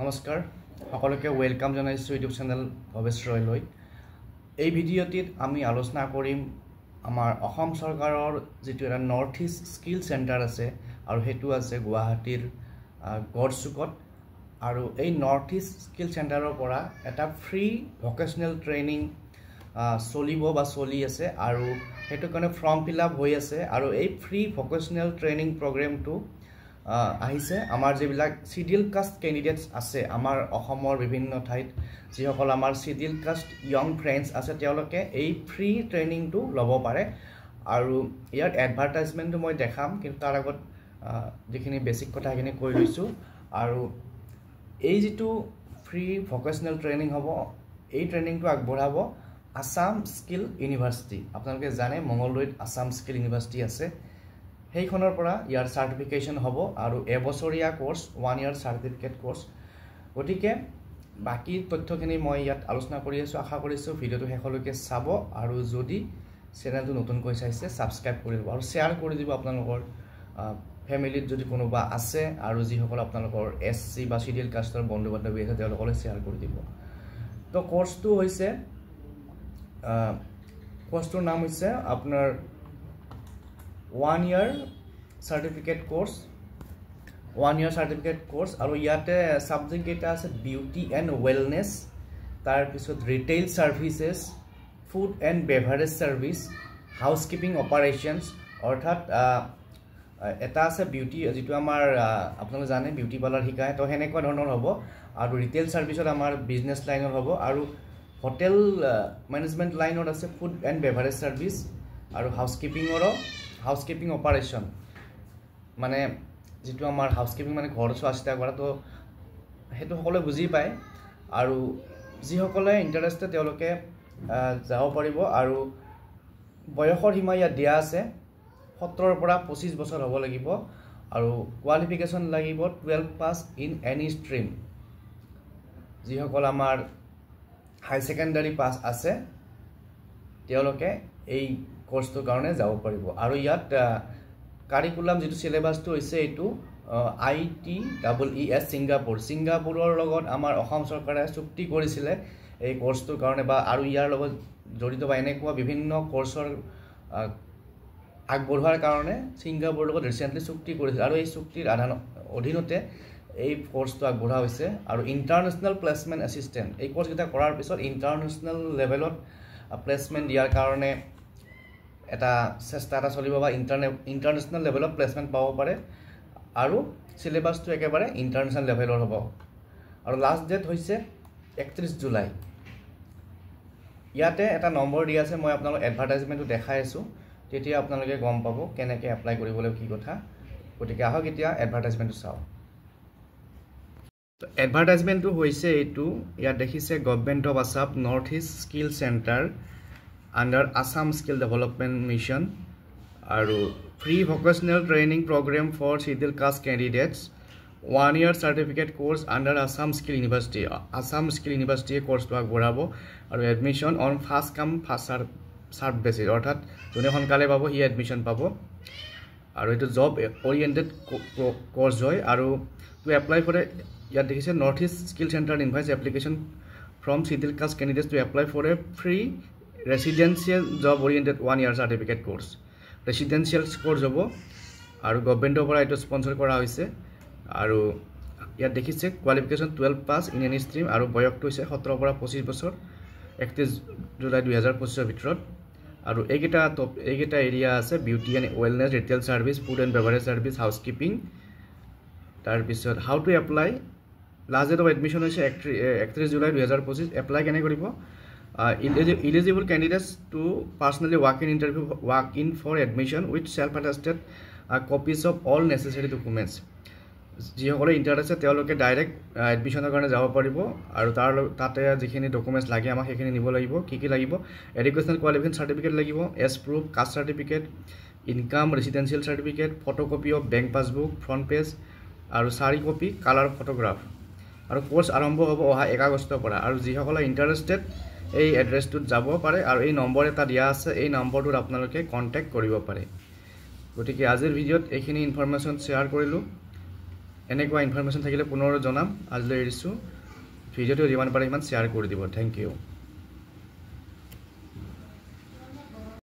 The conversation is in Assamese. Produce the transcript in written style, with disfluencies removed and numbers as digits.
নমস্কাৰ সকলোকে ওয়েলকাম জানাইছো ইউটিউব চ্যানেল ভৱেশ ৰয়লৈ এই ভিডিঅ'টিত আমি আলোচনা কৰিম আমাৰ অসম চৰকাৰৰ যেটো এটা নৰ্থ ইষ্ট স্কিল চেণ্টাৰ আছে আৰু হেতু আছে গুৱাহাটীৰ গড়চুকত আৰু এই নৰ্থ ইষ্ট স্কিল চেণ্টাৰৰ পৰা এটা ফ্ৰী ভকেশনাল ট্ৰেইনিং চলিব বা চলি আছে আৰু হেতু কাৰণে ফৰ্ম ফিল আপ হৈ আছে আৰু এই ফ্ৰী ভকেশনাল ট্ৰেইনিং প্ৰগ্ৰামটো আহিছে আমাৰ যেবিলাক শিডিউল কাষ্ট ক্যান্ডিডেটস আছে আমাৰ অসমৰ বিভিন্ন ঠাইত যিসকল আমাৰ শিডিউল কাষ্ট ইয়ং ফ্ৰেন্ডস আছে তেওঁলোকে এই ফ্ৰী ট্ৰেইনিংটো ল'ব পাৰে আৰু ইয়াৰ এডভাৰটাইজমেন্টটো মই দেখাম কিন্তু তাৰ আগত যিখিনি বেসিক কথাখিনি কৈ লৈছো আৰু এই যেটো ফ্ৰী ভকেশনাল ট্ৰেইনিং হ'ব এই ট্ৰেইনিংটো আগবঢ়াব আসাম স্কিল ইউনিভাৰ্সিটি আপোনালোকে জানে মঙ্গলদৈত আসাম স্কিল ইউনিভাৰ্সিটি আছে সেইখনৰ পৰা ইয়াৰ সাৰ্টিফিকেশন হ'ব আৰু এবছৰীয়া কোৰ্স 1 ইয়াৰ সাৰ্টিফিকেট কোৰ্স গতিকে বাকি তথ্যখিনি মই ইয়াত আলোচনা কৰি আছো আশা কৰিছো ভিডিওটো শেষলৈকে চাব আৰু যদি চেনেলটো নতুনকৈ চাইছে সাবস্ক্ৰাইব কৰি দিব আৰু শেয়াৰ কৰি দিব আপোনালোকৰ ফ্যামিলিত যদি কোনোবা আছে আৰু যিসকল আপোনালোকৰ এসসি বা শিডিউল কাষ্টৰ বন্ধু বান্ধৱী আছে তেওঁলোকলৈ শেয়াৰ কৰি দিব তো কোৰ্সটো হৈছে কোৰ্সটোৰ নাম হৈছে আপোনাৰ 1 year certificate course 1 year certificate course আৰু ইয়াতে সাবজেক্ট এটা আছে বিউটি এন্ড ওয়েলনেস তাৰ পিছত retail services food and beverage service housekeeping operations অৰ্থাৎ এটা আছে বিউটি যেটো আমাৰ আপোনালোকে জানে বিউটি পাৰ্লাৰ শিকায় তো হেনেকুৱা ধৰণৰ হ'ব আৰু ৰিটেইল সাৰ্ভিসত আমাৰ বিজনেস লাইনৰ হ'ব আৰু হোটেল ম্যানেজমেন্ট লাইনত আছে ফুড এন্ড বেভাৰেজ সাৰ্ভিস আৰু হাউসকিপিং অপাৰেশন মানে যেটো আমাৰ হাউসকিপিং মানে ঘৰ চোৱাচিতা কৰা তো হেতু সকলে বুজি পায় আৰু যি সকলে ইন্টাৰেস্টেড তেওঁলোকে যাব পাৰিব আৰু বয়সৰ সীমা ইয়াত দিয়া আছে 17 ৰ পৰা 25 বছৰ হ'ব লাগিব আৰু কোৱালিফিকেশন লাগিব 12 পাস ইন এনি স্ট্ৰীম যি সকল আমাৰ হাই সেকেন্ডাৰী পাস আছে তেওঁলোকে এই কোৰ্সটোৰ কাৰণে যাব পাৰিব আৰু ইয়াত কাৰিকুলাম যেটো সিলেবাসটো হৈছে এটো ITEES সিংগাপুৰৰ লগত আমাৰ অসম চৰকাৰে চুক্তি কৰিছিলে এই কোৰ্সটোৰ কাৰণে বা আৰু ইয়াৰ লগত জড়িত বা এনেকুৱা বিভিন্ন কোৰ্সৰ আগবঢ়োৱাৰ কাৰণে সিংগাপুৰৰ লগত ৰিসেন্টলি চুক্তি কৰিছিল আৰু এই চুক্তিৰ অধীনতে এই কোৰ্সটো আগবঢ়া হৈছে আৰু ইন্টাৰনেশনাল প্লেসমেন্ট অ্যাসিস্ট্যান্ট এই কোৰ্স এটা কৰাৰ পিছত ইন্টাৰনেশনাল লেভেলত প্লেসমেন্ট দিয়াৰ কাৰণে এটা চেষ্টা এটা চলিব বা ইন্টাৰনেশনাল লেভেলত প্লেসমেন্ট পাব পাৰে আৰু সিলেবাসটো একেবাৰে ইন্টাৰনেশনাল লেভেলৰ হ'ব আৰু লাষ্ট ডেট হৈছে 31 জুলাই ইয়াতে এটা নম্বৰ দিয়া আছে মই আপোনালোক এডভাৰটাইজমেন্টটো দেখাই আছো তেতিয়া আপোনালোকে গম পাব কেনেকৈ এপ্লাই কৰিবলৈ কি কথা গতিকে আহক এতিয়া এডভাৰটাইজমেন্টটো চাও এডভাৰটাইজমেন্টটো হৈছে এটো ইয়াত দেখিছে government of Assam north east skill centre under Assam Skill Development Mission aru free vocational training program for scheduled caste candidates 1 year certificate course under Assam Skill University course to agborabo aru admission on first come first serve basis orthat jone honkale pabo hi admission pabo aru etu job oriented course hoy aru to apply for yat dekhise North East Skill Center invites application from scheduled caste candidates to apply for a free residential job oriented 1 year certificate course residential course hobo aru government opora eto sponsor kora hoise aru ya dekhise qualification 12 pass in any stream aru boyok to hoise 17 pora 25 bochor 31 July 2025 er bitorot aru egeta area ase beauty and wellness retail service food and beverage service housekeeping tar bisor how to apply last date of admission hoise 31 July 2025 apply kene koribo eligible candidates to personally walk in for admission with self-attested copies of all necessary documents. যিসকলে ইন্টাৰেষ্ট আছে তেওঁলোকে ডাইৰেক্ট এডমিশনৰ কাৰণে যাব পাৰিব আৰু তাতে যিখিনি ডকুমেন্টস লাগে আমাক সেইখিনি নিব লাগিব কি লাগিব এডুকেশনাল কোৱালিফিকেশন সাৰ্টিফিকেট লাগিব এছ proof caste certificate income residential certificate photocopy of bank passbook front page আৰু 4 কপি কালাৰ ফটোগ্ৰাফ আৰু কোৰ্স আৰম্ভ হ'ব অহা 1 আগষ্টৰ পৰা আৰু যিসকলে ইন্টাৰেষ্টেড এই এড্ৰেছটোত যাব পাৰে আৰু এই নম্বৰ এটা দিয়া আছে এই নম্বৰটোত আপোনালোকে কন্টাক্ট কৰিব পাৰে গতিকে আজিৰ ভিডিঅ'ত এইখিনি ইনফৰমেশন শেয়াৰ কৰিলো এনেকুৱা ইনফৰমেশ্যন থাকিলে পুনৰ জনাম আজিলৈ এৰিছোঁ ভিডিঅ'টো যিমান পাৰে সিমান শ্বেয়াৰ কৰি দিব থেংক ইউ